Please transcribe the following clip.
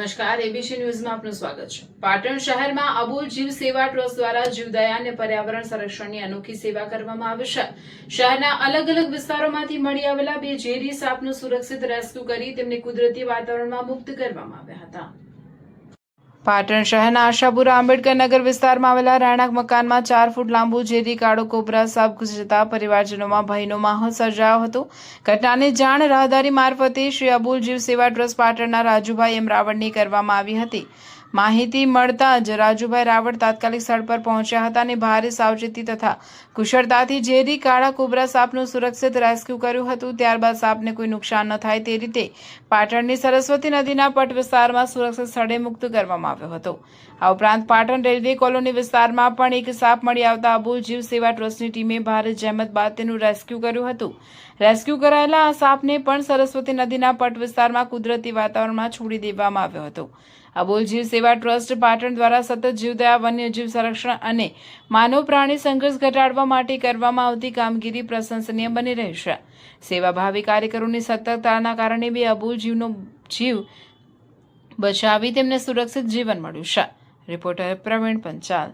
નમસ્કાર, એબીસી ન્યૂઝમાં આપનું સ્વાગત છે। પાટણ શહેરમાં અબોલ જીવ સેવા ટ્રસ્ટ દ્વારા જીવદયા અને પર્યાવરણ સંરક્ષણની અનોખી સેવા કરવામાં આવી છે। શહેરના અલગ અલગ વિસ્તારોમાંથી મળી આવેલા 2 ઝેરી સાપનું સુરક્ષિત રેસ્ક્યુ કરી તેમને કુદરતી વાતાવરણમાં મુક્ત કરવામાં આવ્યા હતા। પાટણ શહેરના આશાપુરા આંબેડકર નગર વિસ્તારમાં આવેલા રહેણાંક મકાનમાં 4 ફૂટ લાંબુ ઝેરી કાળો કોબરા સાપ ઘૂસી જતા પરિવારજનોમાં ભયનો માહોલ સર્જાયો હતો। ઘટનાની જાણ રાહદારી મારફતે શ્રી અબોલ જીવ સેવા ટ્રસ્ટ પાટણના રાજુભાઈ એમ રાવળને કરવામાં આવી હતી। માહિતી મળતા જ રાજુભાઈ રાવળ તાત્કાલિક સ્થળ પર પહોંચ્યા હતા અને ભારે સાવચેતી તથા કુશળતાથી ઝેરી કાળા કોબરા સાપનું સુરક્ષિત રેસ્ક્યુ કર્યું હતું। ત્યારબાદ સાપને કોઈ નુકસાન ન થાય તે રીતે પાટણની સરસ્વતી નદીના પટ વિસ્તારમાં સુરક્ષિત સ્થળે મુક્ત કરવામાં આવ્યો હતો। આ ઉપરાંત પાટણ રેલવે કોલોની વિસ્તારમાં પણ એક સાપ મળી આવતા અબોલ જીવ સેવા ટ્રસ્ટની ટીમે ભારે જહેમત બાદ તેનું રેસ્ક્યુ કર્યું હતું। રેસ્ક્યુ કરાયેલા આ સાપને પણ સરસ્વતી નદીના પટ વિસ્તારમાં કુદરતી વાતાવરણમાં છોડી દેવામાં આવ્યો હતો। અબોલ જીવ સેવા ટ્રસ્ટ પાટણ દ્વારા સતત જીવદયા, વન્યજીવ સંરક્ષણ અને માનવ પ્રાણી સંઘર્ષ ઘટાડવા માટે કરવામાં આવતી કામગીરી પ્રશંસનીય બની રહી છે। સેવાભાવી કાર્યકરોની સતર્કતાના કારણે બે અબોલ જીવનો જીવ બચાવી તેમને સુરક્ષિત જીવન મળ્યું છે। રિપોર્ટર પ્રવીણ પંચાલ।